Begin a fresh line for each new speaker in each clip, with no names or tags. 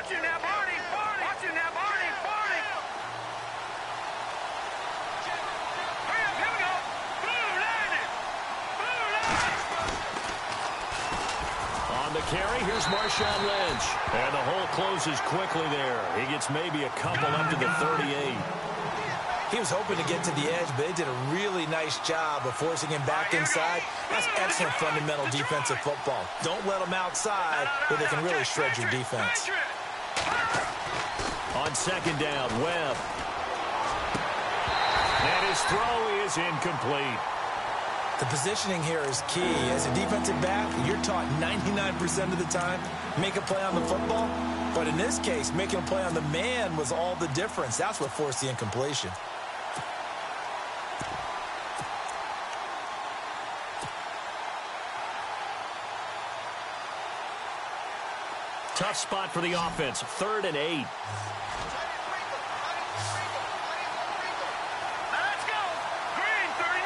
On the carry, here's Marshawn Lynch. And the hole closes quickly there. He gets maybe a couple up to the 38.
He was hoping to get to the edge, but they did a really nice job of forcing him back inside. That's excellent fundamental defensive football. Don't let them outside where they can really shred your defense.
On second down, Webb. And his throw is incomplete.
The positioning here is key. As a defensive back, you're taught 99% of the time, make a play on the football. But in this case, making a play on the man was all the difference. That's what forced the incompletion.
Tough spot for the offense. 3rd and 8.
Let's go. Green 39.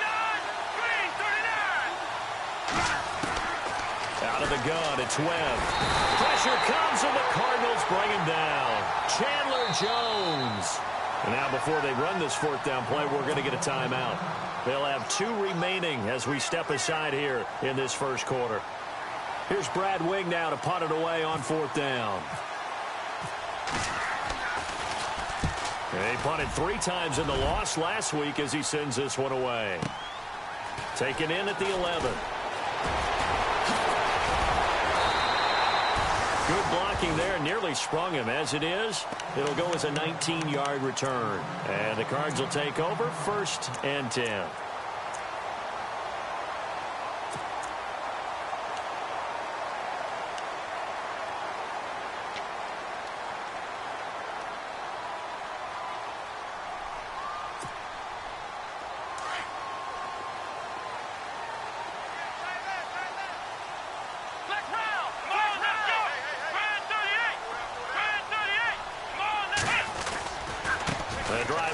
Green 39.
Out of the gun, it's Webb. Pressure comes, and the Cardinals bring him down. Chandler Jones. And now before they run this 4th down play, we're going to get a timeout. They'll have 2 remaining as we step aside here in this first quarter. Here's Brad Wing now to punt it away on 4th down. And he punted 3 times in the loss last week as he sends this one away. Taken in at the 11. Good blocking there, nearly sprung him. As it is, it'll go as a 19-yard return. And the Cards will take over 1st and 10.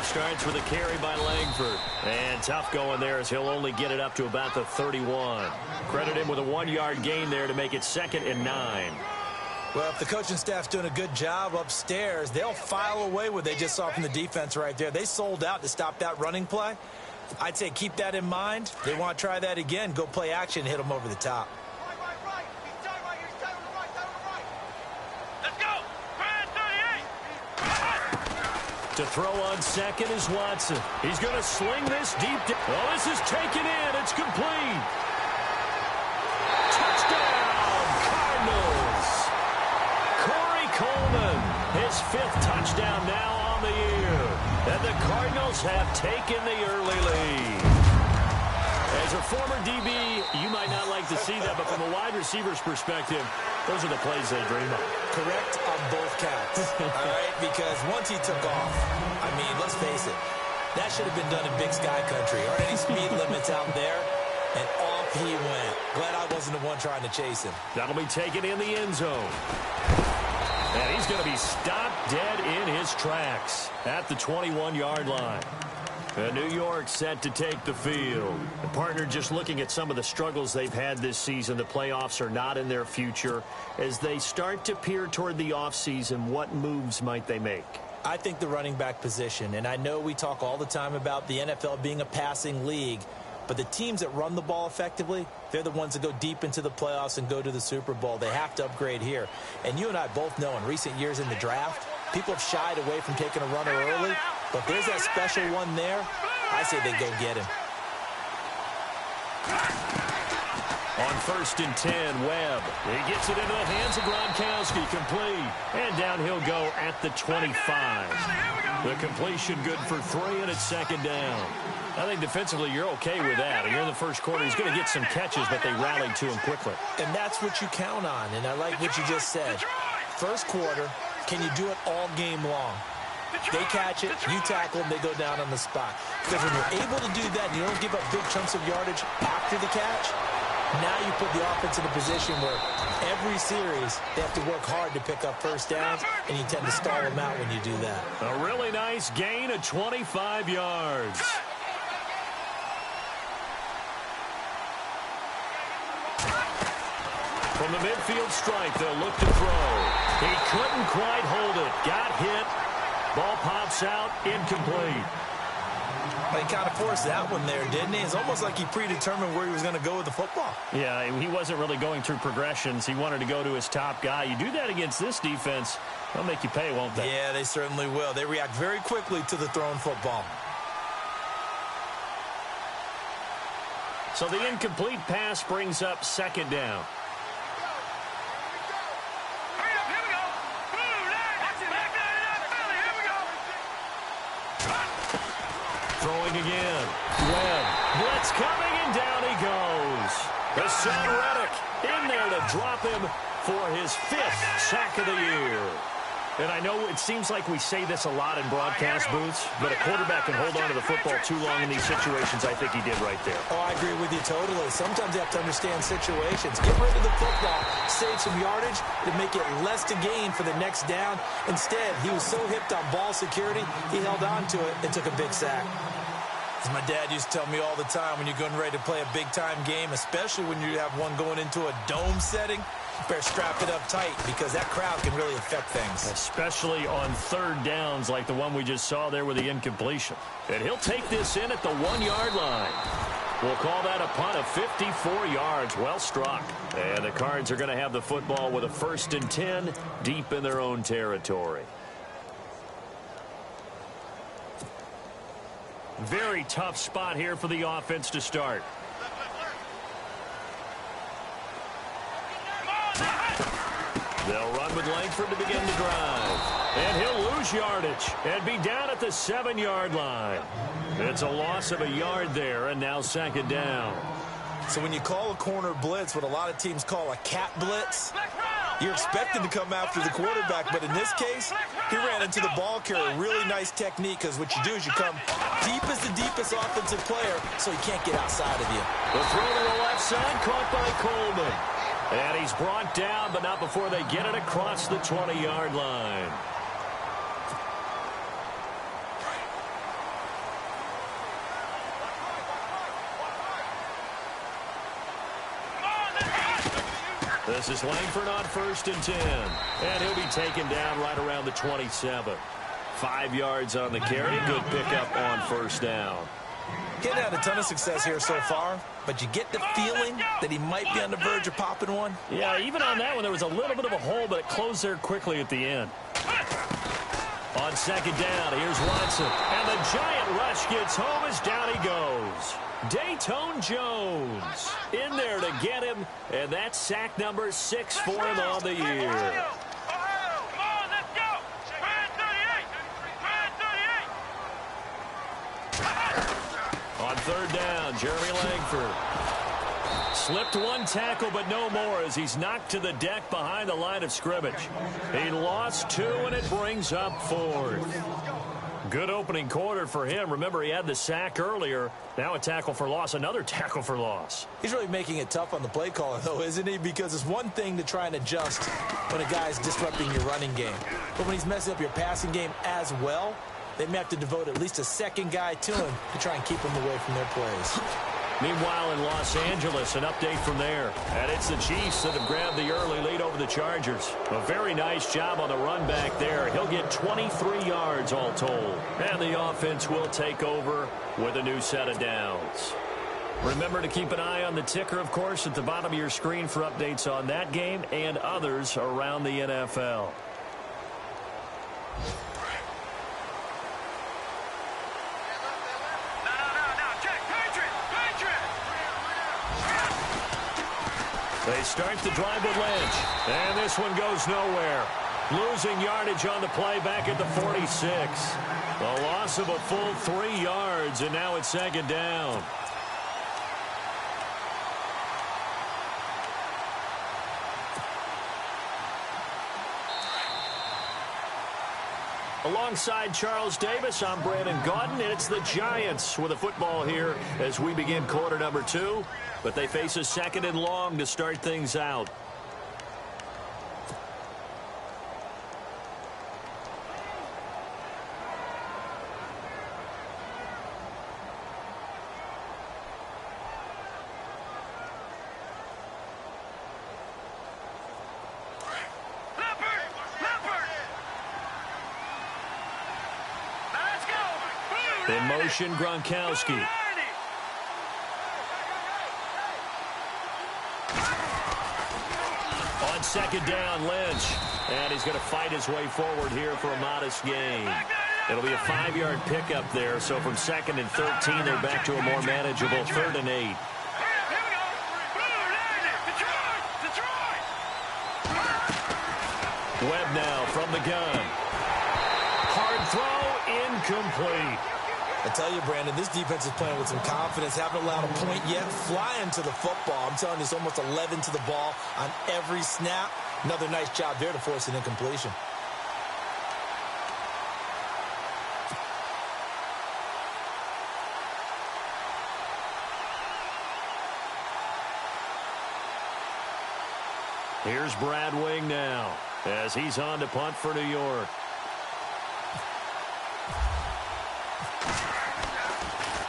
Starts with a carry by Langford. And tough going there as he'll only get it up to about the 31. Credit him with a 1-yard gain there to make it 2nd and 9.
Well, if the coaching staff's doing a good job upstairs, they'll file away what they just saw from the defense right there. They sold out to stop that running play. I'd say keep that in mind. They want to try that again. Go play action and hit them over the top.
To throw on second is Watson. He's going to sling this deep. Oh, this is taken in. It's complete. Touchdown, Cardinals. Corey Coleman, his 5th touchdown now on the year. And the Cardinals have taken the early lead. As a former DB, you might not like to see that, but from a wide receiver's perspective, those are the plays they dream of.
Correct on both counts. All right, because once he took off, I mean, let's face it, that should have been done in Big Sky Country. Aren't any speed limits out there? And off he went. Glad I wasn't the one trying to chase him.
That'll be taken in the end zone. And he's going to be stopped dead in his tracks at the 21-yard line. New York set to take the field. The partner just looking at some of the struggles they've had this season. The playoffs are not in their future. As they start to peer toward the offseason, what moves might they make?
I think the running back position, and I know we talk all the time about the NFL being a passing league, but the teams that run the ball effectively, they're the ones that go deep into the playoffs and go to the Super Bowl. They have to upgrade here. And you and I both know in recent years in the draft, people have shied away from taking a runner early. But if there's that special one there, I say they go get him.
On 1st and 10, Webb. He gets it into the hands of Gronkowski, complete. And down he'll go at the 25. The completion good for 3, and it's 2nd down. I think defensively you're okay with that. And you're in the first quarter. He's going to get some catches, but they rallied to him quickly.
And that's what you count on. And I like what you just said. First quarter, can you do it all game long? They catch it, you tackle them, they go down on the spot. Because when you're able to do that and you don't give up big chunks of yardage after the catch, now you put the offense in a position where every series they have to work hard to pick up first downs, and you tend to stall them out when you do that.
A really nice gain of 25 yards. From the midfield stripe, they'll look to throw. He couldn't quite hold it. Got hit. Ball pops out, incomplete.
He kind of forced that one there, didn't he? It's almost like he predetermined where he was going to go with the football.
Yeah, he wasn't really going through progressions. He wanted to go to his top guy. You do that against this defense, they'll make you pay, won't they?
Yeah, they certainly will. They react very quickly to the thrown football.
So the incomplete pass brings up second down. Throwing again. Webb. Blitz coming, and down he goes. Hassan Reddick in there to drop him for his 5th sack of the year. And I know it seems like we say this a lot in broadcast booths, but a quarterback can hold on to the football too long in these situations. I think he did right there.
Oh, I agree with you totally. Sometimes you have to understand situations. Get rid of the football, save some yardage to make it less to gain for the next down. Instead, he was so hipped on ball security, he held on to it and took a big sack. As my dad used to tell me all the time, when you're getting ready to play a big-time game, especially when you have one going into a dome setting, you better strap it up tight because that crowd can really affect things.
Especially on third downs like the one we just saw there with the incompletion. And he'll take this in at the 1-yard line. We'll call that a punt of 54 yards. Well struck. And the Cards are going to have the football with a 1st and 10 deep in their own territory. Very tough spot here for the offense to start. They'll run with Langford to begin the drive. And he'll lose yardage and be down at the 7-yard line. It's a loss of a yard there, and now second down.
So when you call a corner blitz, what a lot of teams call a cat blitz, you're expected to come after the quarterback, but in this case, he ran into the ball carrier. Really nice technique, because what you do is you come deep as the deepest offensive player, so he can't get outside of you.
The throw to the left side, caught by Coleman. And he's brought down, but not before they get it across the 20-yard line. This is Langford on 1st and 10. And he'll be taken down right around the 27. 5 yards on the carry. Good pickup on 1st down.
Getting had a ton of success here so far, but you get the feeling that he might be on the verge of popping one.
Yeah, even on that one, there was a little bit of a hole, but it closed there quickly at the end. On second down, here's Watson. And the giant rush gets home as down he goes. Dayton Jones in there to get him, and that's sack number 6 for him on the year. On third down, Jeremy Langford. Slipped one tackle, but no more as he's knocked to the deck behind the line of scrimmage. He lost 2, and it brings up 4th. Good opening quarter for him. Remember, he had the sack earlier. Now a tackle for loss, another tackle for loss.
He's really making it tough on the play caller, though, isn't he? Because it's one thing to try and adjust when a guy's disrupting your running game. But when he's messing up your passing game as well, they may have to devote at least a second guy to him to try and keep him away from their plays.
Meanwhile, in Los Angeles, an update from there. And it's the Chiefs that have grabbed the early lead over the Chargers. A very nice job on the run back there. He'll get 23 yards all told. And the offense will take over with a new set of downs. Remember to keep an eye on the ticker, of course, at the bottom of your screen for updates on that game and others around the NFL. They start the drive with Lynch. And this one goes nowhere. Losing yardage on the play back at the 46. A loss of a full 3 yards, and now it's second down. Alongside Charles Davis, I'm Brandon Gaudin, and it's the Giants with a football here as we begin quarter number 2. But they face a 2nd and long to start things out. In motion, Gronkowski. On second down, Lynch. And he's going to fight his way forward here for a modest gain. It'll be a 5-yard pickup there. So from 2nd and 13, they're back to a more manageable 3rd and 8. Webb now from the gun. Hard throw, incomplete.
I tell you, Brandon, this defense is playing with some confidence. Haven't allowed a point yet. Flying to the football. I'm telling you, it's almost 11 to the ball on every snap. Another nice job there to force an incompletion.
Here's Brad Wing now as he's on to punt for New York.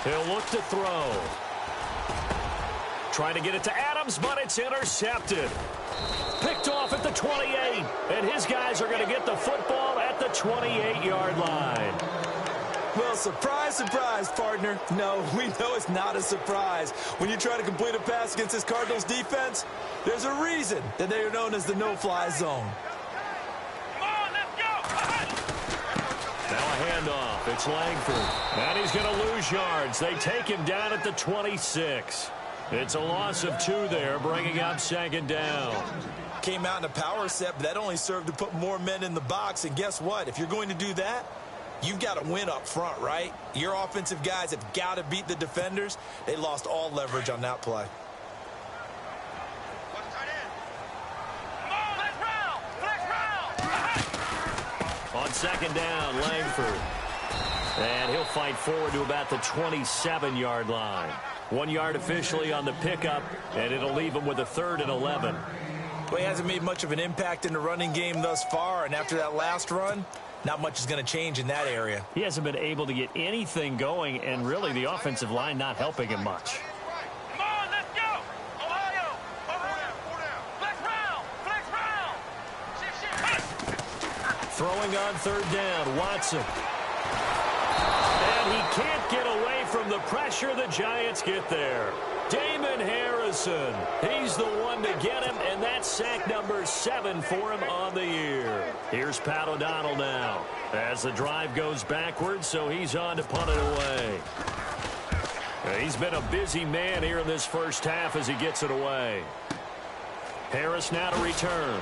He'll look to throw. Trying to get it to Adams, but it's intercepted. Picked off at the 28, and his guys are going to get the football at the 28-yard line.
Well, surprise, surprise, partner. No, we know it's not a surprise. When you try to complete a pass against this Cardinals defense, there's a reason that they are known as the no-fly zone.
Come on, let's go.
Now a handoff. It's Langford. And he's going to lose yards. They take him down at the 26. It's a loss of 2 there, bringing up 2nd down.
Came out in a power set, but that only served to put more men in the box. And guess what? If you're going to do that, you've got to win up front, right? Your offensive guys have got to beat the defenders. They lost all leverage on that play.
On 2nd down, Langford. And he'll fight forward to about the 27-yard line. 1 yard officially on the pickup, and it'll leave him with a 3rd and 11.
Well, he hasn't made much of an impact in the running game thus far, and after that last run, not much is going to change in that area.
He hasn't been able to get anything going, and really the offensive line not helping him much.
Come on, let's go. Ohio, over here. Flex round, flex round.
Throwing on 3rd down, Watson. And he can't get away from the pressure. The Giants get there. Damon Harrison. He's the one to get him, and that's sack number 7 for him on the year. Here's Pat O'Donnell now as the drive goes backwards, so he's on to punt it away. He's been a busy man here in this first half as he gets it away. Harris now to return.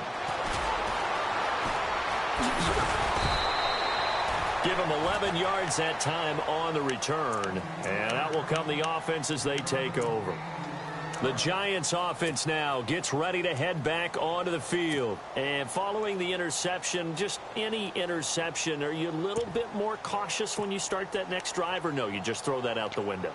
Give him 11 yards that time on the return. And out will come the offense as they take over. The Giants offense now gets ready to head back onto the field. And following the interception, just any interception, are you a little bit more cautious when you start that next drive, or no, you just throw that out the window?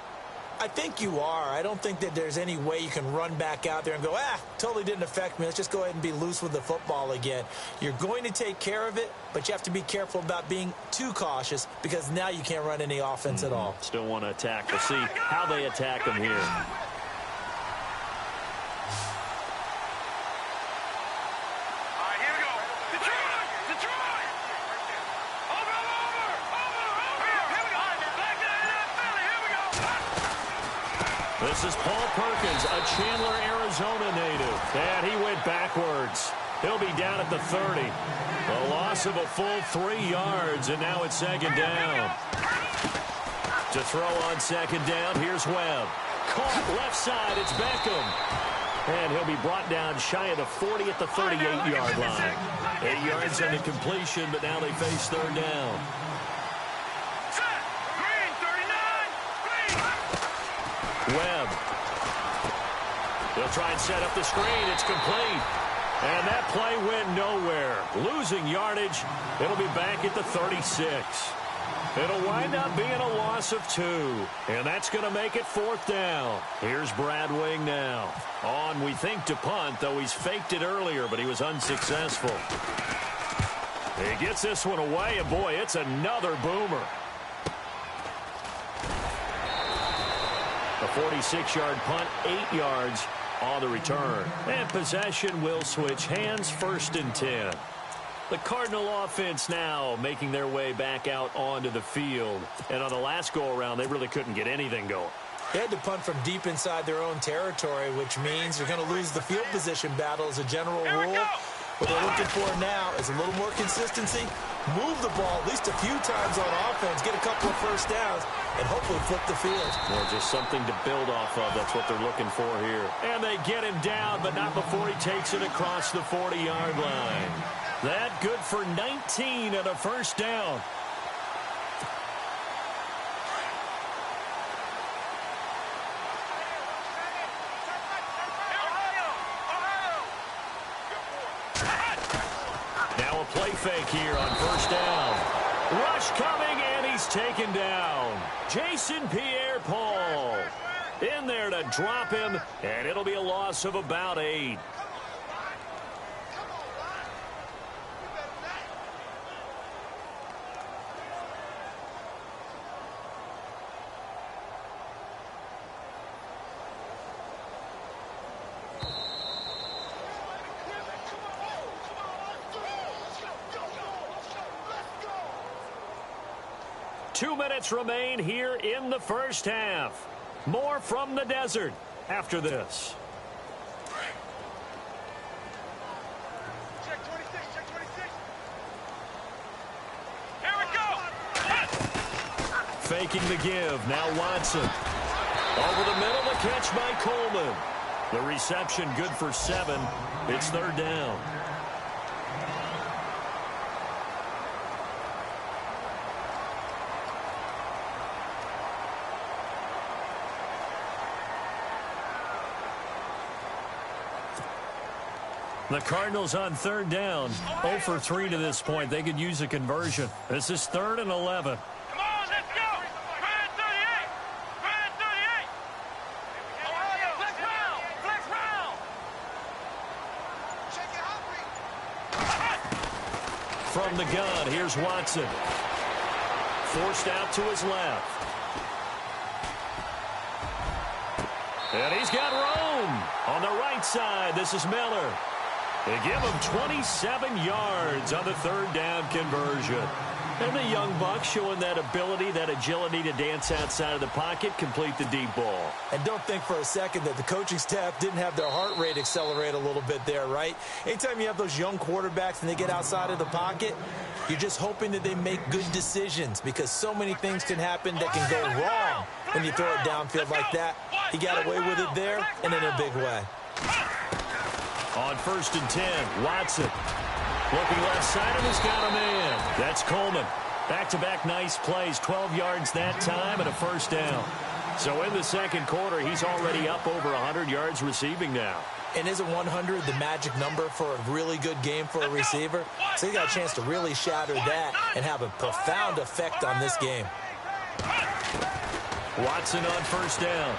I think you are. I don't think that there's any way you can run back out there and go, totally didn't affect me. Let's just go ahead and be loose with the football again. You're going to take care of it, but you have to be careful about being too cautious because now you can't run any offense at all.
Still want to attack. We'll see how they attack them here. This is Paul Perkins, a Chandler, Arizona native. And he went backwards. He'll be down at the 30. A loss of a full 3 yards, and now it's 2nd down. To throw on 2nd down, here's Webb. Caught left side, it's Beckham. And he'll be brought down shy of the 40 at the 38-yard line. 8 yards on the completion, but now they face 3rd down. Webb. They'll try and set up the screen. It's complete. And that play went nowhere. Losing yardage. It'll be back at the 36. It'll wind up being a loss of 2. And that's going to make it 4th down. Here's Brad Wing now. On, we think, to punt, though he's faked it earlier, but he was unsuccessful. He gets this one away, and boy, it's another boomer. A 46-yard punt, 8 yards on the return. And possession will switch hands, 1st and 10. The Cardinal offense now making their way back out onto the field. And on the last go-around, they really couldn't get anything going.
They had to punt from deep inside their own territory, which means you're going to lose the field position battle as a general rule. What they're looking for now is a little more consistency, move the ball at least a few times on offense, get a couple of first downs, and hopefully flip the field.
Or just something to build off of. That's what they're looking for here. And they get him down, but not before he takes it across the 40-yard line. That good for 19 and a first down. Now a play fake here on first down. Rush coming, and he's taken down. Jason Pierre-Paul in there to drop him, and it'll be a loss of about 8. Two minutes remain here in the first half. More from the desert after this.
Check 26, check 26. Here we go.
Faking the give. Now Watson. Over the middle, the catch by Coleman. The reception good for 7. It's third down. The Cardinals on third down. 0 for 3 to this point. They could use a conversion. This is 3rd and 11.
Come on, let's go. Grand 38. Grand 38. Ohio, flex round. Flex round. Check it out.
From the gun, here's Watson. Forced out to his left. And he's got room on the right side. This is Miller. They give him 27 yards on the third down conversion. And the young buck showing that ability, that agility to dance outside of the pocket, complete the deep ball.
And don't think for a second that the coaching staff didn't have their heart rate accelerate a little bit there, right? Anytime you have those young quarterbacks and they get outside of the pocket, you're just hoping that they make good decisions because so many things can happen that can go wrong when you throw it downfield like that. He got away with it there and in a big way.
On 1st and 10, Watson. Looking left side, and he's got a man. That's Coleman. Back-to-back nice plays, 12 yards that time and a first down. So in the second quarter, he's already up over 100 yards receiving now.
And isn't 100 the magic number for a really good game for a receiver? So he got a chance to really shatter that and have a profound effect on this game.
Watson on first down.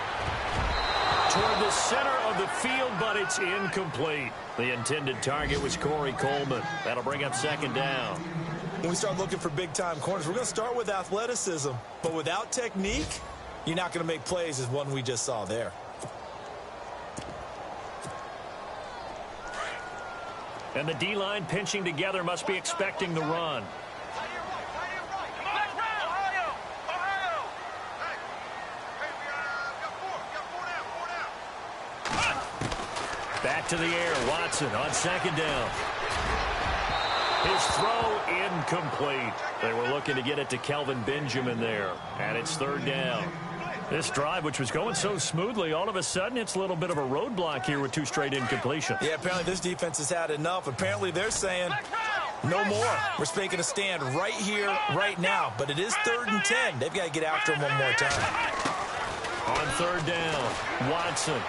Toward the center of the field, but it's incomplete. The intended target was Corey Coleman. That'll bring up second down.
When we start looking for big-time corners, we're going to start with athleticism. But without technique, you're not going to make plays as one we just saw there.
And the D-line pinching together must be expecting the run. Back to the air, Watson on second down. His throw incomplete. They were looking to get it to Kelvin Benjamin there, and it's third down. This drive, which was going so smoothly, all of a sudden it's a little bit of a roadblock here with 2 straight incompletions.
Yeah, apparently this defense has had enough. Apparently they're saying no more. We're making a stand right here, right now. But it is 3rd and 10. They've got to get after him one more time.
On third down, Watson.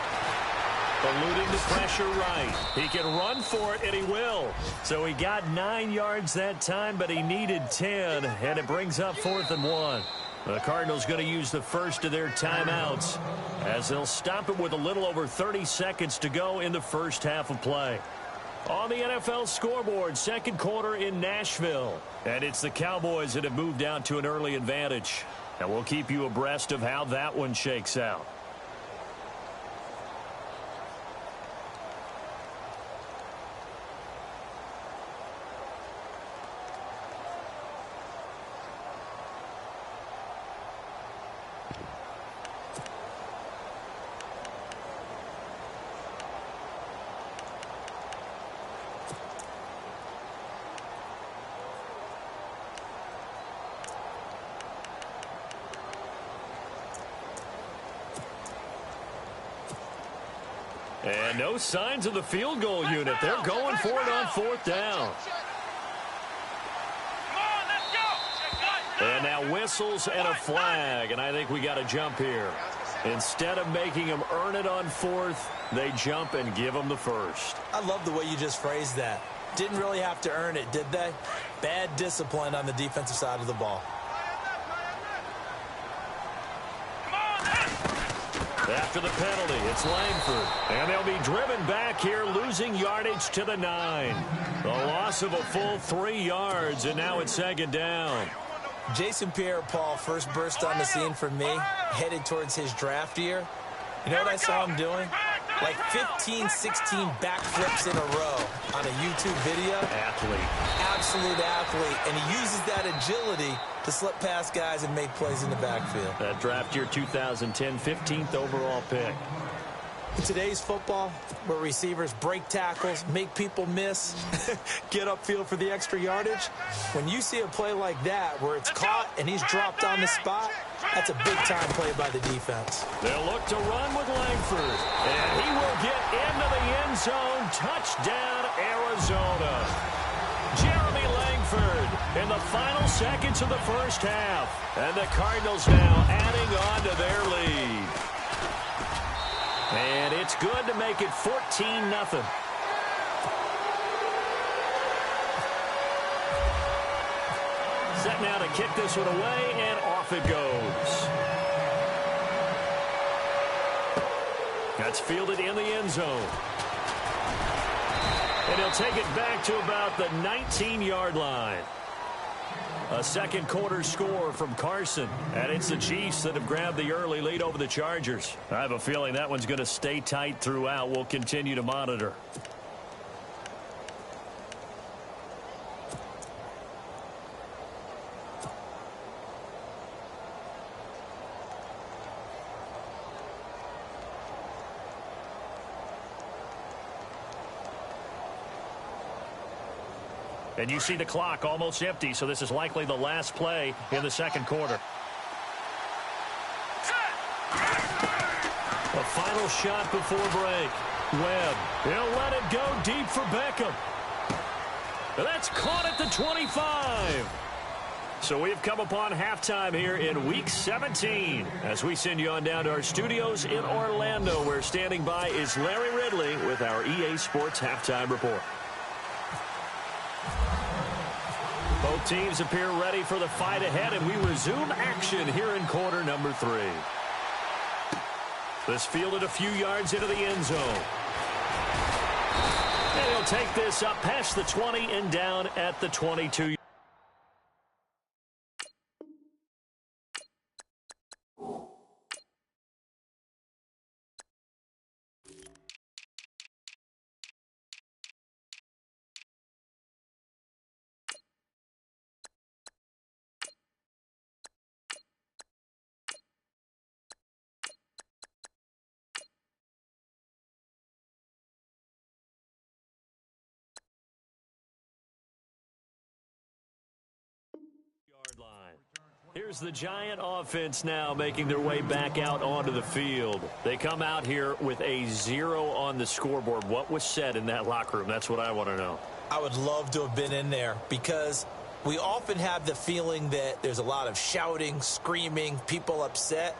Eluding the pressure right. He can run for it, and he will. So he got 9 yards that time, but he needed 10, and it brings up 4th and 1. The Cardinals going to use the first of their timeouts as they'll stop it with a little over 30 seconds to go in the first half of play. On the NFL scoreboard, second quarter in Nashville. And it's the Cowboys that have moved out to an early advantage. And we'll keep you abreast of how that one shakes out. And no signs of the field goal unit. They're going for it on 4th down. And now whistles and a flag, and I think we got a jump here. Instead of making them earn it on 4th, they jump and give them the first.
I love the way you just phrased that. Didn't really have to earn it, did they? Bad discipline on the defensive side of the ball.
After the penalty, it's Langford. And they'll be driven back here, losing yardage to the 9. The loss of a full 3 yards, and now it's 2nd down.
Jason Pierre-Paul first burst on the scene for me, headed towards his draft year. You know what I saw him doing? Like 15, 16 backflips in a row on a YouTube video.
Athlete.
Absolute athlete. And he uses that agility to slip past guys and make plays in the backfield.
That draft year 2010, 15th overall pick.
In today's football, where receivers break tackles, make people miss, get upfield for the extra yardage, when you see a play like that where it's caught and he's dropped on the spot, that's a big-time play by the defense.
They'll look to run with Langford, and he will get into the end zone. Touchdown, Arizona. Jeremy Langford in the final seconds of the first half. And the Cardinals now adding on to their lead. And it's good to make it 14-0. Set now to kick this one away, and off it goes. That's fielded in the end zone. And he'll take it back to about the 19-yard line. A second quarter score from Carson. And it's the Chiefs that have grabbed the early lead over the Chargers. I have a feeling that one's going to stay tight throughout. We'll continue to monitor. And you see the clock almost empty, so this is likely the last play in the second quarter. A final shot before break. Webb, he'll let it go deep for Beckham. That's caught at the 25. So we've come upon halftime here in Week 17. As we send you on down to our studios in Orlando, where standing by is Larry Ridley with our EA Sports Halftime Report. Both teams appear ready for the fight ahead, and we resume action here in quarter number 3. This fielded a few yards into the end zone. And he'll take this up past the 20 and down at the 22. Line. Here's the Giant offense now making their way back out onto the field. They come out here with a 0 on the scoreboard. What was said in that locker room? That's what I want to know.
I would love to have been in there because we often have the feeling that there's a lot of shouting, screaming, people upset.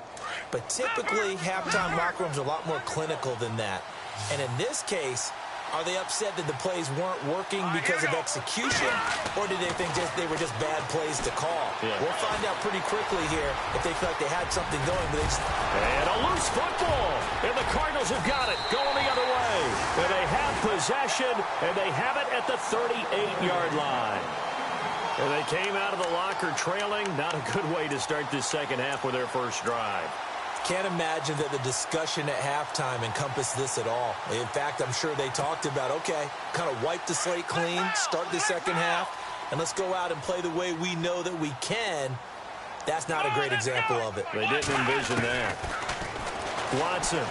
But typically, halftime locker rooms are a lot more clinical than that. And in this case, are they upset that the plays weren't working because of execution, or did they think they were just bad plays to call? Yeah. We'll find out pretty quickly here if they feel like they had something going. But they just...
And a loose football, and the Cardinals have got it, going the other way. And they have possession, and they have it at the 38-yard line. And they came out of the locker trailing. Not a good way to start this second half with their first drive.
Can't imagine that the discussion at halftime encompassed this at all. In fact, I'm sure they talked about, okay, kind of wipe the slate clean, start the second half, and let's go out and play the way we know that we can. That's not a great example of it.
They didn't envision that. Watson.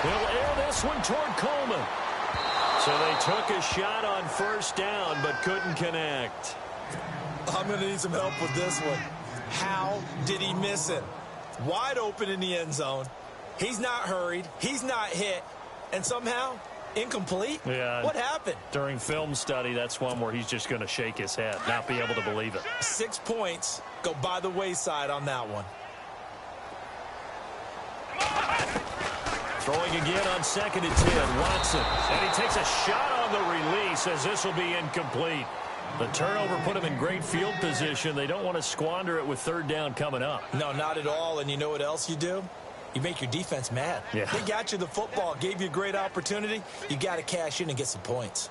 He'll air this one toward Coleman. So they took a shot on first down, but couldn't connect.
I'm going to need some help with this one. How did he miss it? Wide open in the end zone. He's not hurried. He's not hit. and somehow incomplete?
Yeah.
What happened?
During film study, that's one where he's just going to shake his head, not be able to believe it.
6 points go by the wayside on that one.
Throwing again on 2nd and 10, Watson. And he takes a shot on the release as this will be incomplete. The turnover put him in great field position. They don't want to squander it with 3rd down coming up.
No, not at all. And you know what else you do? You make your defense mad.
Yeah.
They got you the football, gave you a great opportunity. You got to cash in and get some points.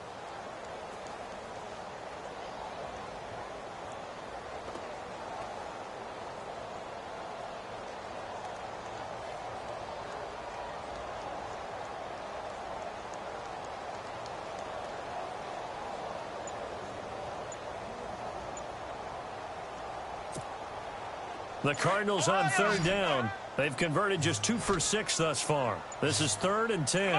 The Cardinals on 3rd down. They've converted just 2 for 6 thus far. This is 3rd and 10.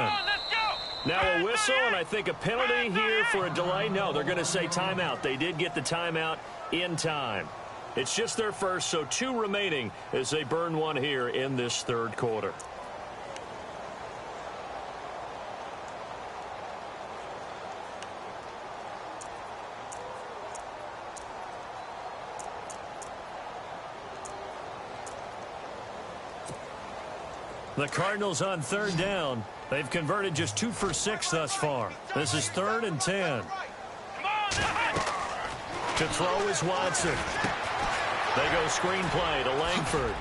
Now a whistle, and I think a penalty here for a delay. No, they're going to say timeout. They did get the timeout in time. It's just their first, so 2 remaining as they burn one here in this 3rd quarter. The Cardinals on 3rd down. They've converted just 2 for 6 thus far. This is 3rd and 10. To throw is Watson. They go screen play to Langford.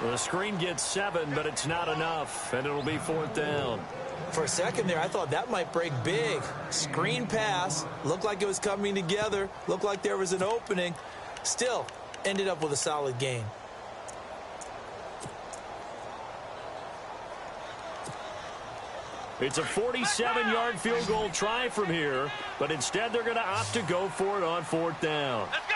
The screen gets 7, but it's not enough, and it'll be 4th down.
For a second there, I thought that might break big. Screen pass. Looked like it was coming together. Looked like there was an opening. Still, ended up with a solid gain.
It's a 47-yard field goal try from here, but instead they're going to opt to go for it on 4th down.
Let's go.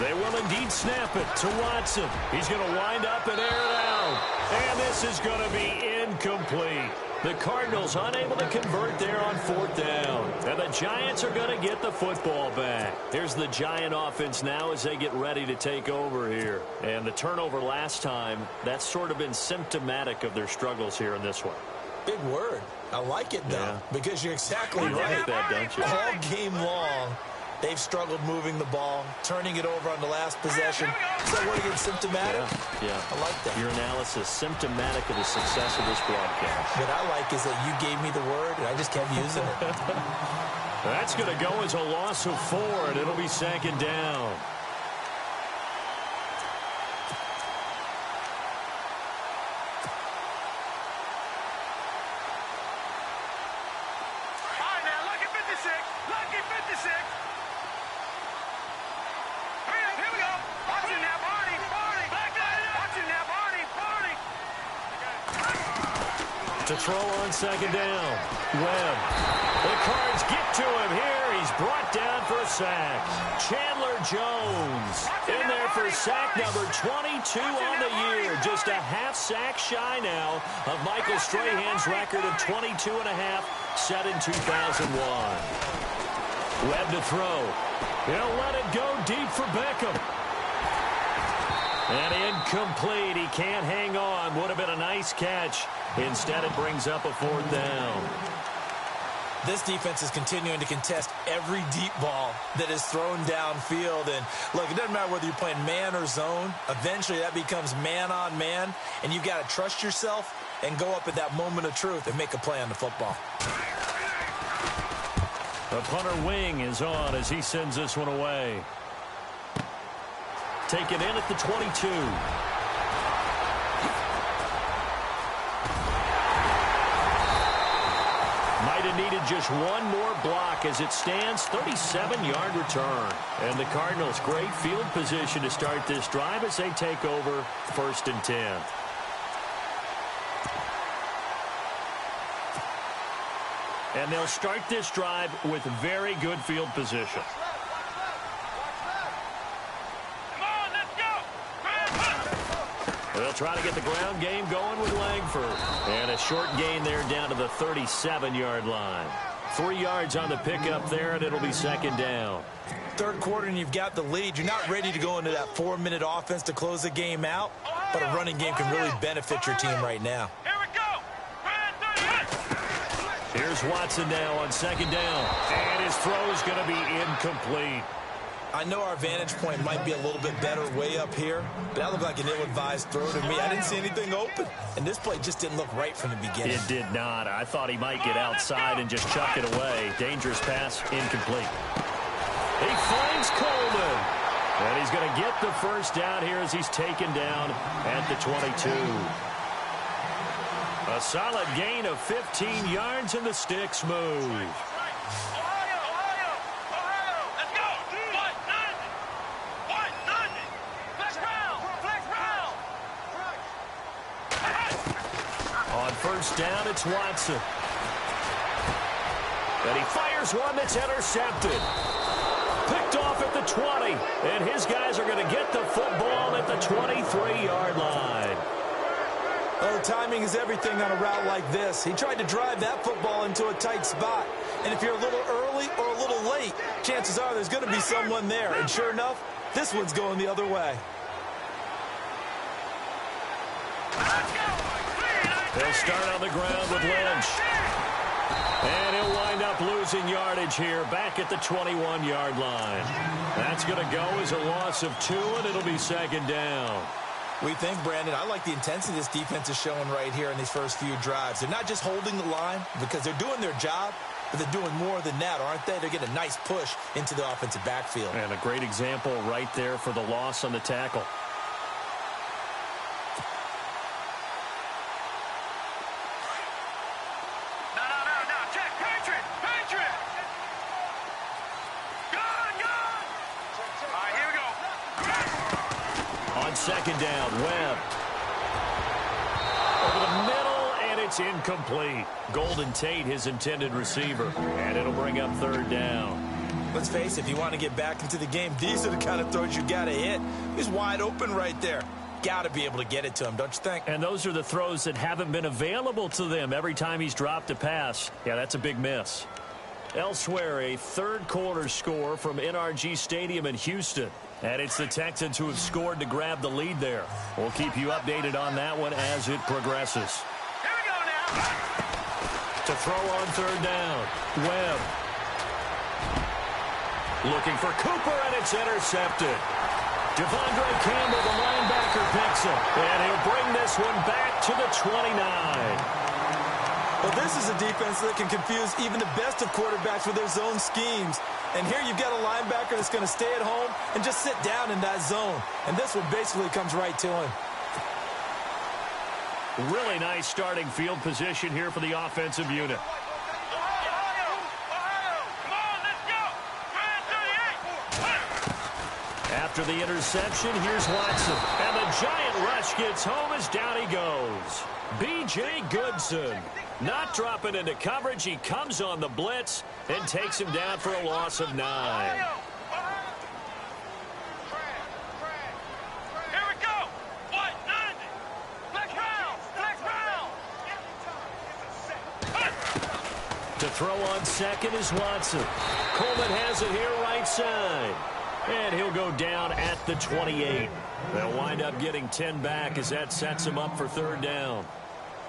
They will indeed snap it to Watson. He's going to wind up and air it out. And this is going to be incomplete. The Cardinals unable to convert there on 4th down. And the Giants are going to get the football back. Here's the Giant offense now as they get ready to take over here. And the turnover last time, that's sort of been symptomatic of their struggles here in this one.
Big word. I like it, though, because you're exactly
You
right.
like that, don't you?
All game long, they've struggled moving the ball, turning it over on the last possession. So what again, symptomatic?
Yeah.
I like that.
Your analysis, symptomatic of the success of this broadcast.
What I like is that you gave me the word, and I just kept using it.
That's going to go as a loss of 4, and it'll be 2nd down. To throw on 2nd down. Webb. The Cards get to him here. He's brought down for a sack. Chandler Jones in there for sack number 22 on the year. Just a half sack shy now of Michael Strahan's record of 22 and a half set in 2001. Webb to throw. He'll let it go deep for Beckham. And incomplete. He can't hang on. Would have been a nice catch. Instead, it brings up a 4th down.
This defense is continuing to contest every deep ball that is thrown downfield. And, look, it doesn't matter whether you're playing man or zone. Eventually, that becomes man-on-man. And you've got to trust yourself and go up at that moment of truth and make a play on the football.
The punter wing is on as he sends this one away. Taken in at the 22. Might have needed just one more block as it stands. 37-yard return. And the Cardinals, great field position to start this drive as they take over 1st and 10. And they'll start this drive with very good field position. They'll try to get the ground game going with Langford. And a short gain there down to the 37-yard line. 3 yards on the pickup there, and it'll be 2nd down.
third quarter and you've got the lead, you're not ready to go into that 4-minute offense to close the game out, but a running game can really benefit your team right now.
Here we go.
Here's Watson now on second down. And his throw is going to be incomplete.
I know our vantage point might be a little bit better way up here, but that looked like an ill-advised throw to me. I didn't see anything open, and this play just didn't look right from the beginning.
It did not. I thought he might get outside and just chuck it away. Dangerous pass, incomplete. He finds Coleman, and he's going to get the first down here as he's taken down at the 22. A solid gain of 15 yards, and the sticks move. First down, it's Watson. And he fires one that's intercepted. Picked off at the 20. And his guys are going to get the football at the 23-yard line.
Oh, timing is everything on a route like this. He tried to drive that football into a tight spot. And if you're a little early or a little late, chances are there's going to be someone there. And sure enough, this one's going the other way.
They'll start on the ground with Lynch. And he'll wind up losing yardage here back at the 21-yard line. That's going to go as a loss of 2, and it'll be second down.
We think, Brandon, I like the intensity this defense is showing right here in these first few drives. They're not just holding the line because they're doing their job, but they're doing more than that, aren't they? They're getting a nice push into the offensive backfield.
And a great example right there for the loss on the tackle. Second down, Webb. Over the middle, and it's incomplete. Golden Tate, his intended receiver. And it'll bring up third down.
Let's face it, if you want to get back into the game, these are the kind of throws you got to hit. He's wide open right there. Got to be able to get it to him, don't you think?
And those are the throws that haven't been available to them every time he's dropped a pass. Yeah, that's a big miss. Elsewhere, a third quarter score from NRG Stadium in Houston. And it's the Texans who have scored to grab the lead there. We'll keep you updated on that one as it progresses.
Here we go now.
To throw on third down, Webb. Looking for Cooper, and it's intercepted. Devondre Campbell, the linebacker, picks him. And he'll bring this one back to the 29.
Well, this is a defense that can confuse even the best of quarterbacks with their zone schemes. And here you've got a linebacker that's going to stay at home and just sit down in that zone. And this one basically comes right to him.
Really nice starting field position here for the offensive unit. After the interception, here's Watson. And the giant rush gets home as down he goes. B.J. Goodson. Not dropping into coverage. He comes on the blitz and takes him down for a loss of 9.
Here we go. What? Flex round.
To throw on second is Watson. Coleman has it here right side. And he'll go down at the 28. They'll wind up getting 10 back as that sets him up for third down.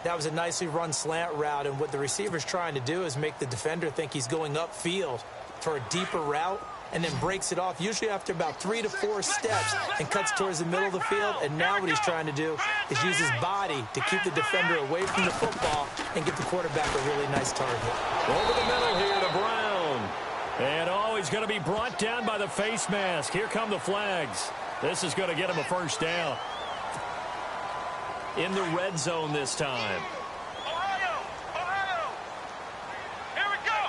That was a nicely run slant route, and what the receiver's trying to do is make the defender think he's going upfield for a deeper route and then breaks it off, usually after about 3 to 4 steps, and cuts towards the middle of the field. And now what he's trying to do is use his body to keep the defender away from the football and get the quarterback a really nice target.
Over the middle here to Brown. And he's going to be brought down by the face mask. Here come the flags. This is going to get him a first down. In the red zone this time.
Ohio. Here we go.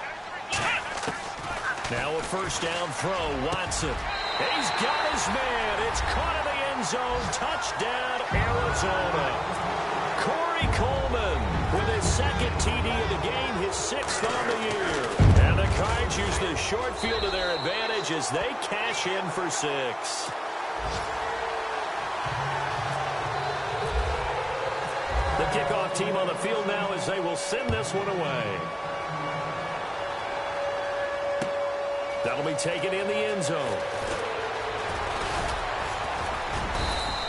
Now a first down throw, Watson. He's got his man. It's caught in the end zone. Touchdown, Arizona. Corey Coleman with his second TD of the game, his 6th on the year. And the Cards use the short field to their advantage as they cash in for 6. The kickoff team on the field now as they will send this one away. That'll be taken in the end zone.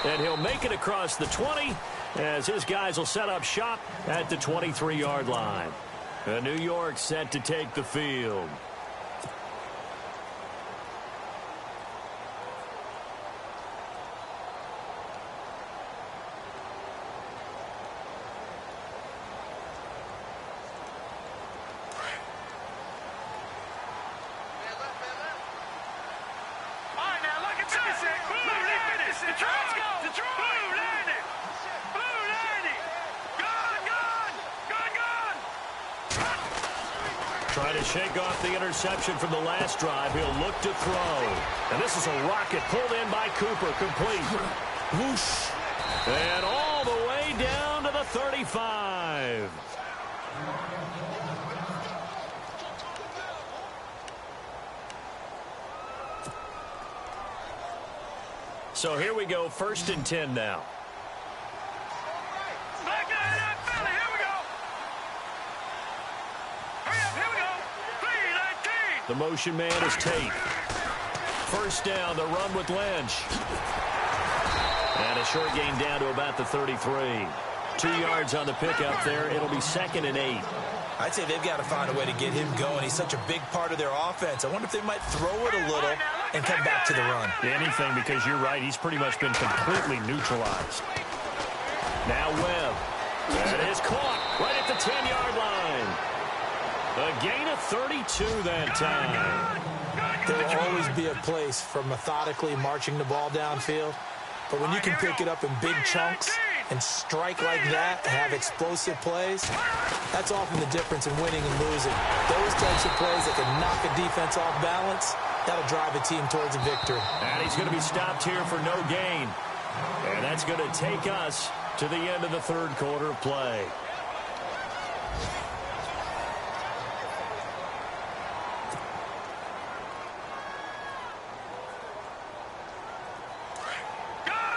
And he'll make it across the 20 as his guys will set up shop at the 23-yard line. And New York set to take the field. Trying to shake off the interception from the last drive. He'll look to throw. And this is a rocket pulled in by Cooper. Complete. Whoosh. And all the way down to the 35. So here we go, 1st and 10 now. The motion man is Tate. 1st down, the run with Lynch. And a short gain down to about the 33. 2 yards on the pickup there. It'll be 2nd and 8.
I'd say they've got to find a way to get him going. He's such a big part of their offense. I wonder if they might throw it a little and come back to the run.
Anything, because you're right. He's pretty much been completely neutralized. Now Webb. That is caught right at the 10-yard line. A gain of 32 that time.
There will always be a place for methodically marching the ball downfield. But when you can pick it up in big chunks and strike like that, have explosive plays, that's often the difference in winning and losing. Those types of plays that can knock a defense off balance, that'll drive a team towards a victory.
And he's going to be stopped here for no gain. And that's going to take us to the end of the 3rd quarter of play.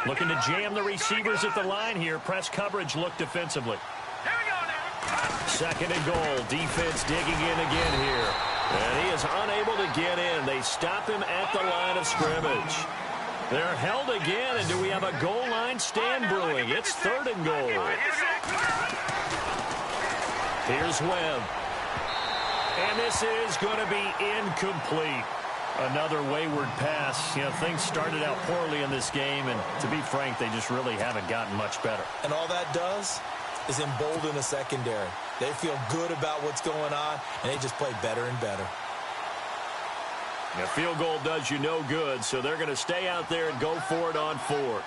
Looking to jam the receivers at the line here. Press coverage look defensively. 2nd and goal. Defense digging in again here. And he is unable to get in. They stop him at the line of scrimmage. They're held again, and do we have a goal line stand brewing? It's 3rd and goal. Here's Webb. And this is going to be incomplete. Another wayward pass. You know, things started out poorly in this game, and to be frank, they just really haven't gotten much better.
And all that does is embolden a secondary. They feel good about what's going on, and they just play better and better.
A field goal does you no good, so they're going to stay out there and go for it on 4th.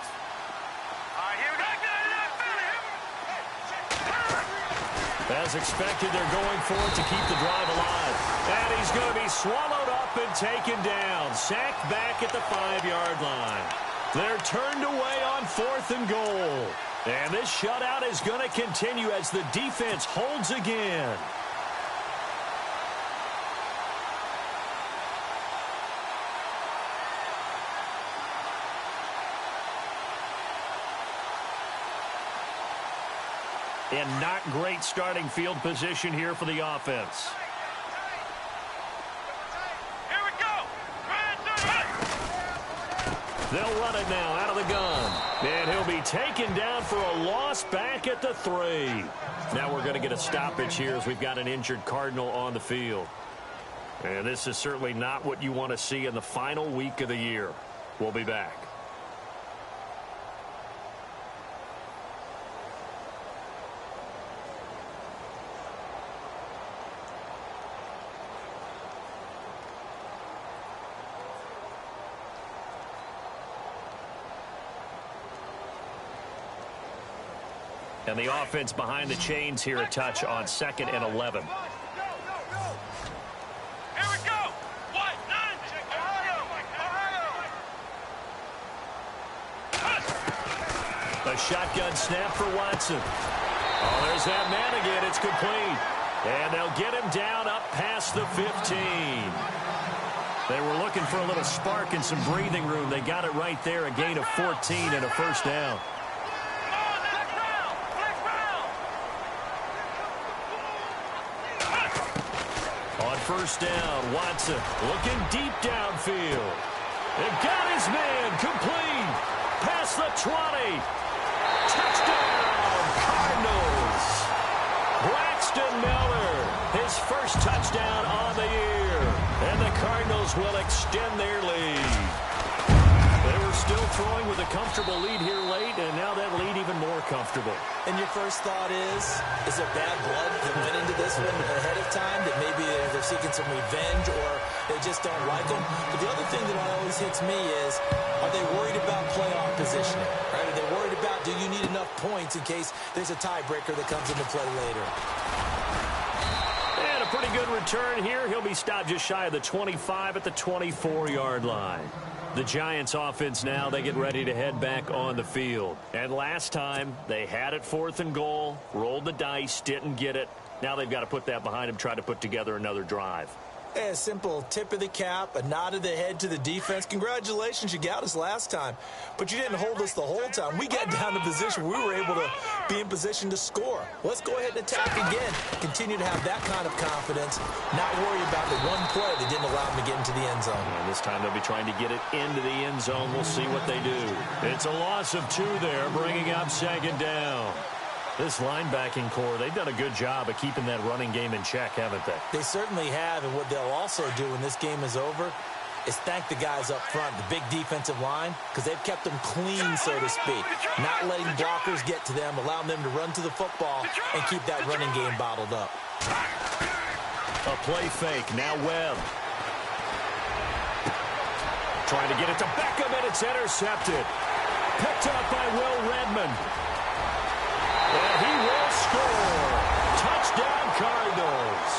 As expected, they're going for it to keep the drive alive. And he's going to be swallowed up and taken down. Sacked back at the 5-yard line. They're turned away on 4th and goal. And this shutout is going to continue as the defense holds again. And not great starting field position here for the offense.
Here we go.
They'll run it now out of the gun. And he'll be taken down for a loss back at the 3. Now we're going to get a stoppage here as we've got an injured Cardinal on the field. And this is certainly not what you want to see in the final week of the year. We'll be back. And the offense behind the chains here a touch on 2nd and 11.
Here we go. What?
A shotgun snap for Watson. Oh, there's that man again. It's complete. And they'll get him down up past the 15. They were looking for a little spark and some breathing room. They got it right there. A gain of 14 and a 1st down. On first down. Watson looking deep downfield. It got his man complete. Past the 20. Touchdown, Cardinals. Braxton Miller, his first touchdown on the year. And the Cardinals will extend their lead. They were still throwing with a comfortable lead here late, and now that lead even more comfortable.
And your first thought is there bad blood that went into this one ahead of time, that maybe they're seeking some revenge or they just don't like them? But the other thing that always hits me is, are they worried about playoff positioning? Right? Are they worried about, do you need enough points in case there's a tiebreaker that comes into play later?
And a pretty good return here. He'll be stopped just shy of the 25 at the 24-yard line. The Giants offense now, they get ready to head back on the field. And last time, they had it 4th and goal, rolled the dice, didn't get it. Now they've got to put that behind them, try to put together another drive.
A simple tip of the cap, a nod of the head to the defense. Congratulations, you got us last time. But you didn't hold us the whole time. We got down to position. We were able to be in position to score. Let's go ahead and attack again. Continue to have that kind of confidence. Not worry about the one play that didn't allow them to get into the end zone.
And this time they'll be trying to get it into the end zone. We'll see what they do. It's a loss of 2 there, bringing up 2nd down. This linebacking core, they've done a good job of keeping that running game in check, haven't they?
They certainly have, and what they'll also do when this game is over is thank the guys up front, the big defensive line, because they've kept them clean, so to speak. Not letting blockers get to them, allowing them to run to the football and keep that running game bottled up.
A play fake, now Webb. Trying to get it to Beckham, and it's intercepted. Picked up by Will Redmond. And he will score. Touchdown, Cardinals.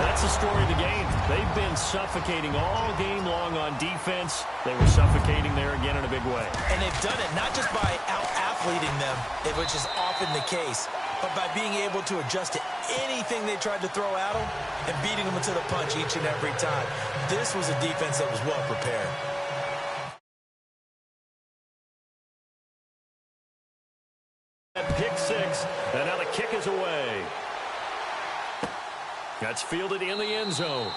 That's the story of the game. They've been suffocating all game long on defense. They were suffocating there again in a big way.
And they've done it not just by out-athleting them, which is often the case, but by being able to adjust to anything they tried to throw at them and beating them to the punch each and every time. This was a defense that was well prepared.
Pick 6, and now the kick is away. That's fielded in the end zone.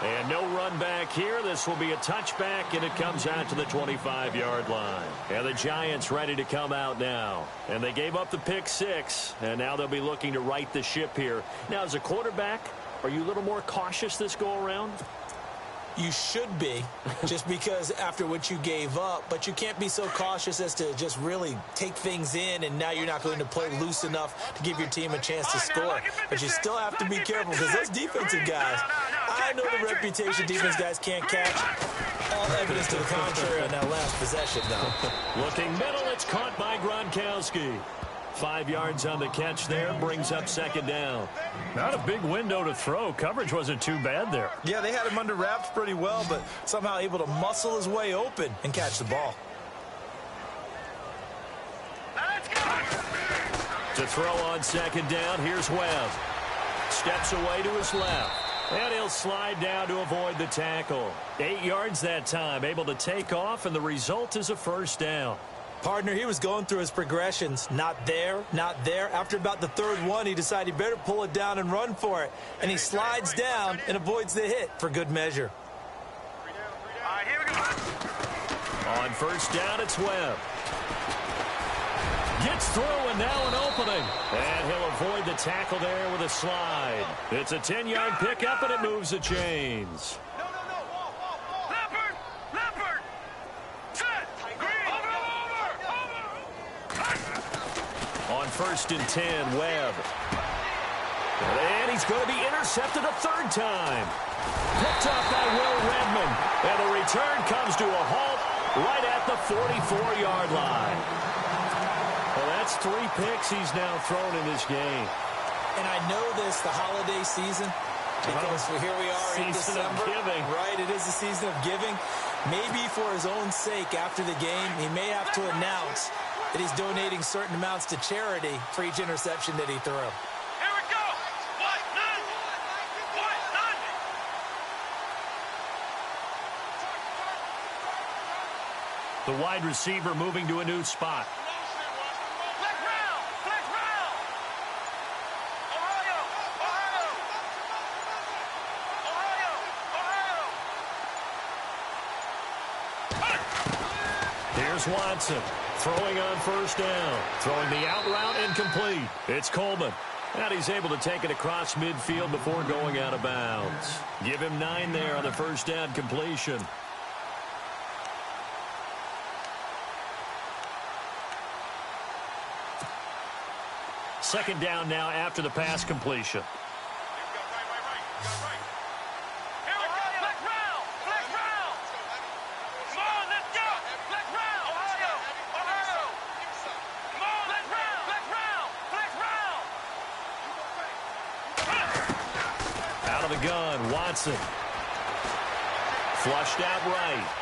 And no run back here. This will be a touchback, and it comes out to the 25-yard line. And the Giants ready to come out now. And they gave up the pick 6, and now they'll be looking to right the ship here. Now, as a quarterback, are you a little more cautious this go-around?
You should be, just because after what you gave up, but you can't be so cautious as to just really take things in, and now you're not going to play loose enough to give your team a chance to score. But you still have to be careful, because those defensive guys, I know the reputation defense guys can't catch. All evidence to the contrary on that last possession, though.
Looking middle, it's caught by Gronkowski. 5 yards on the catch there, brings up 2nd down. Not a big window to throw. Coverage wasn't too bad there.
Yeah, they had him under wraps pretty well, but somehow able to muscle his way open and catch the ball.
To throw on 2nd down, here's Webb. Steps away to his left. And he'll slide down to avoid the tackle. 8 yards that time, able to take off, and the result is a first down.
Partner, he was going through his progressions. Not there, not there. After about the 3rd one, he decided he better pull it down and run for it. And he slides down and avoids the hit for good measure.
All right, here we go.
On first down, it's Webb. Gets through, and now an opening. And he'll avoid the tackle there with a slide. It's a 10-yard pickup, and it moves the chains. On 1st and 10, Webb. And he's going to be intercepted a 3rd time. Picked up by Will Redmond. And the return comes to a halt right at the 44-yard line. Well, that's 3 picks he's now thrown in this game.
And I know this, the holiday season, because here we are in December.
Season of giving.
Right, it is the season of giving. Maybe for his own sake after the game, he may have to announce that he's donating certain amounts to charity for each interception that he threw.
Here we go. What? None. What? None.
The wide receiver moving to a new spot.
Flex round. Flex round. Ohio. Ohio.
Here's Watson throwing on first down. Throwing the out route incomplete. It's Coleman. And he's able to take it across midfield before going out of bounds. Give him 9 there on the first down completion. Second down now after the pass completion. Out of the gun, Watson. Flushed out right.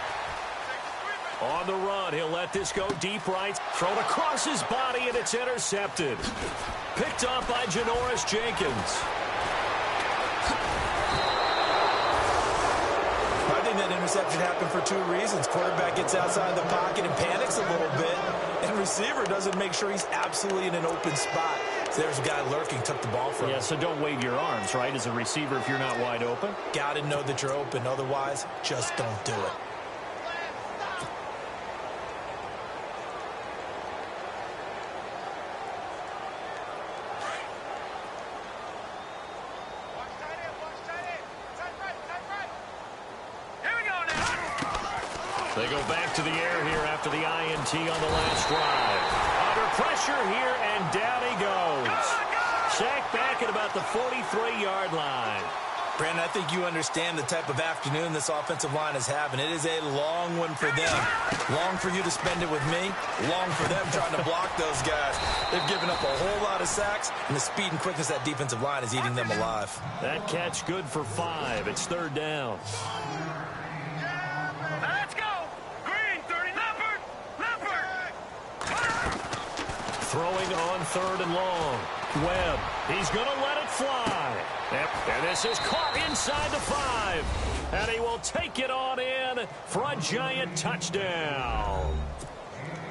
On the run, he'll let this go deep right. Thrown across his body, and it's intercepted. Picked up by Janoris Jenkins.
I think that interception happened for 2 reasons. Quarterback gets outside the pocket and panics a little bit, and receiver doesn't make sure he's absolutely in an open spot. So there's a guy lurking, took the ball from him.
Yeah, so don't wave your arms, right, as a receiver if you're not wide open.
Got to know that you're open. Otherwise, just don't do it.
They go back to the air here after the INT on the last drive. Under pressure here, and down he goes. Sacked back at about the 43-yard line.
Brandon, I think you understand the type of afternoon this offensive line is having. It is a long one for them. Long for you to spend it with me. Long for them trying to block those guys. They've given up a whole lot of sacks, and the speed and quickness of that defensive line is eating them alive.
That catch good for 5. It's third down. Throwing on third and long. Webb, he's going to let it fly. And this is caught inside the 5. And he will take it on in for a giant touchdown.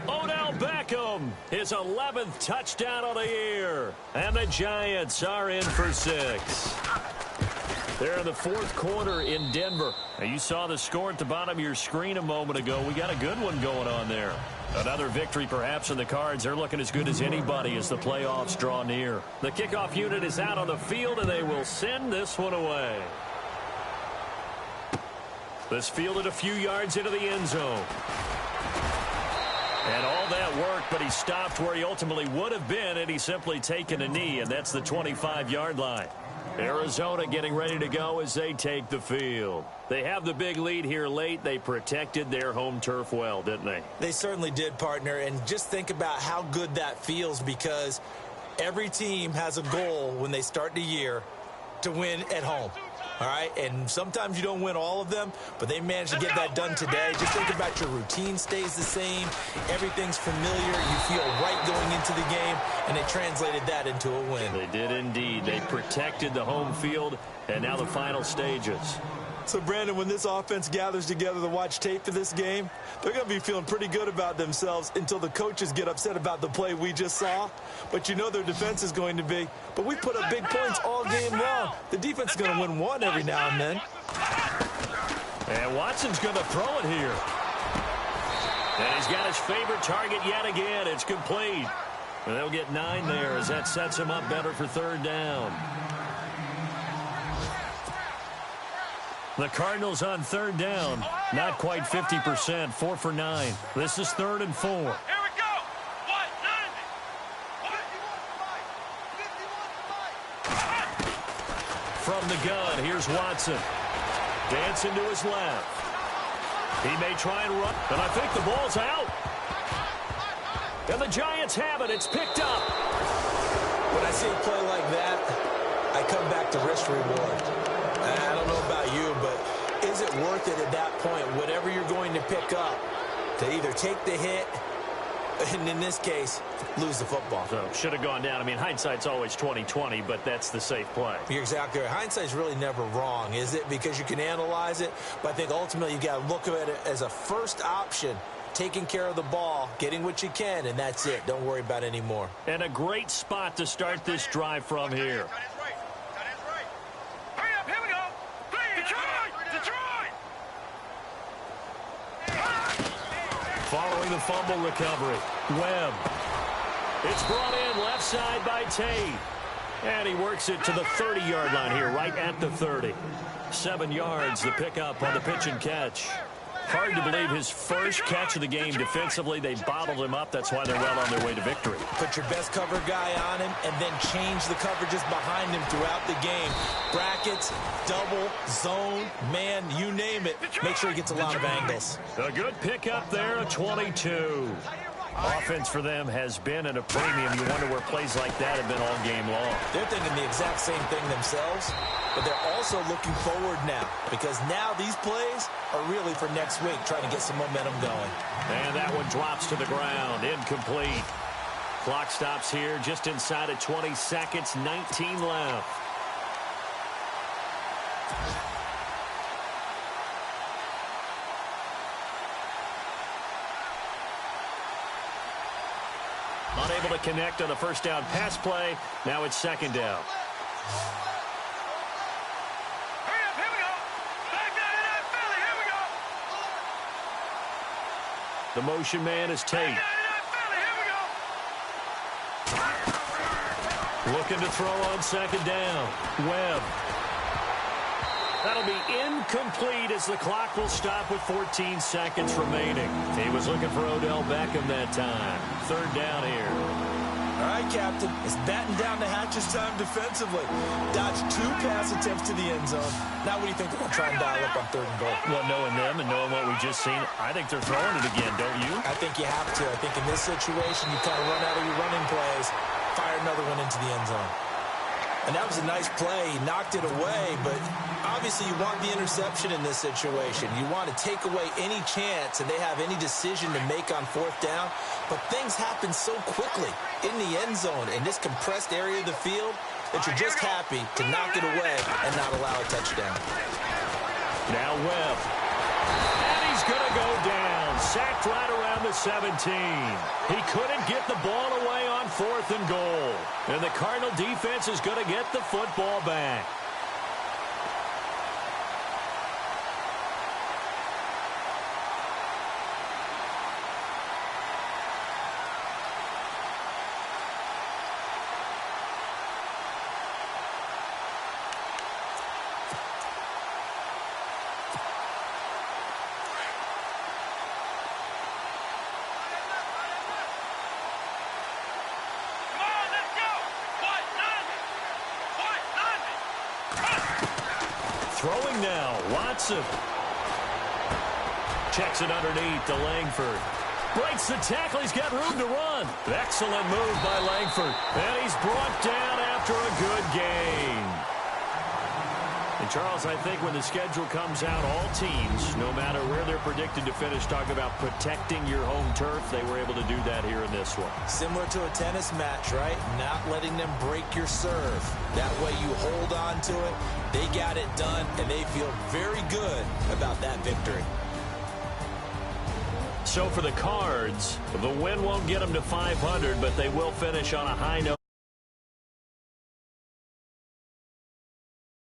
Odell Beckham, his 11th touchdown of the year. And the Giants are in for 6. They're in the 4th quarter in Denver. Now, you saw the score at the bottom of your screen a moment ago. We got a good one going on there. Another victory perhaps in the cards. They're looking as good as anybody as the playoffs draw near. The kickoff unit is out on the field, and they will send this one away. This fielded a few yards into the end zone. And all that work, but he stopped where he ultimately would have been, and he's simply taken a knee, and that's the 25-yard line. Arizona getting ready to go as they take the field. They have the big lead here late. They protected their home turf well, didn't they?
They certainly did, partner. And just think about how good that feels, because every team has a goal when they start the year to win at home. All right, and sometimes you don't win all of them, but they managed to get that done today. Just think about your routine stays the same. Everything's familiar. You feel right going into the game, and they translated that into a win.
They did indeed. They protected the home field, and now the final stages.
So, Brandon, when this offense gathers together to watch tape for this game, they're going to be feeling pretty good about themselves until the coaches get upset about the play we just saw. But you know their defense is going to be. But we put up big points all game long. The defense is going to win one every now and then.
And Watson's going to throw it here. And he's got his favorite target yet again. It's complete. And they'll get 9 there as that sets him up better for third down. The Cardinals on third down, not quite 50%, 4 for 9. This is 3rd and 4.
Here we go.
From the gun, here's Watson. Dancing to his left. He may try and run, and I think the ball's out. And the Giants have it. It's picked up.
When I see a play like that, I come back to risk reward. I don't know about you, but is it worth it at that point, whatever you're going to pick up, to either take the hit, and in this case, lose the football?
So, should have gone down. I mean, hindsight's always 20/20, but that's the safe play.
You're exactly right. Hindsight's really never wrong, is it? Because you can analyze it, but I think ultimately you got to look at it as a first option, taking care of the ball, getting what you can, and that's it. Don't worry about it anymore.
And a great spot to start this drive from here. Following the fumble recovery, Webb. It's brought in left side by Tate. And he works it to the 30-yard line here, right at the 30. 7 yards, the pickup on the pitch and catch. Hard to believe his first catch of the game defensively. They bottled him up. That's why they're well on their way to victory.
Put your best cover guy on him and then change the coverages behind him throughout the game. Brackets, double, zone, man, you name it. Make sure he gets a lot of angles.
A good pickup there, a 22. Offense for them has been at a premium. You wonder where plays like that have been all game long.
They're thinking the exact same thing themselves, but they're also looking forward now because now these plays are really for next week, trying to get some momentum going.
And that one drops to the ground, incomplete. Clock stops here just inside of 20 seconds, 19 left. Unable to connect on the first down pass play. Now it's second down.
Hurry up, here we go. Back down in that Philly, here we go.
The motion man is Tate.
Back down in that Philly, here we go.
Looking to throw on second down. Webb. That'll be incomplete as the clock will stop with 14 seconds remaining. He was looking for Odell Beckham that time. Third down here.
All right, Captain. It's batten down the hatches time defensively. Dodged 2 pass attempts to the end zone. Now what do you think they're going to try and dial up on 3rd and goal?
Well, knowing them and knowing what we just seen, I think they're throwing it again, don't you?
I think you have to. I think in this situation, you kind of run out of your running plays, fire another one into the end zone. And that was a nice play. He knocked it away, but obviously you want the interception in this situation. You want to take away any chance and they have any decision to make on 4th down. But things happen so quickly in the end zone in this compressed area of the field that you're just happy to knock it away and not allow a touchdown.
Now Webb. And he's going to go down. Sacked right around the 17. He couldn't get the ball away on 4th and goal. And the Cardinal defense is going to get the football back. Throwing now, Watson. Checks it underneath to Langford. Breaks the tackle, he's got room to run. Excellent move by Langford. And he's brought down after a good gain. And Charles, I think when the schedule comes out, all teams, no matter where they're predicted to finish, talk about protecting your home turf. They were able to do that here in this one.
Similar to a tennis match, right? Not letting them break your serve. That way you hold on to it. They got it done, and they feel very good about that victory.
So for the Cards, the win won't get them to 500, but they will finish on a high note.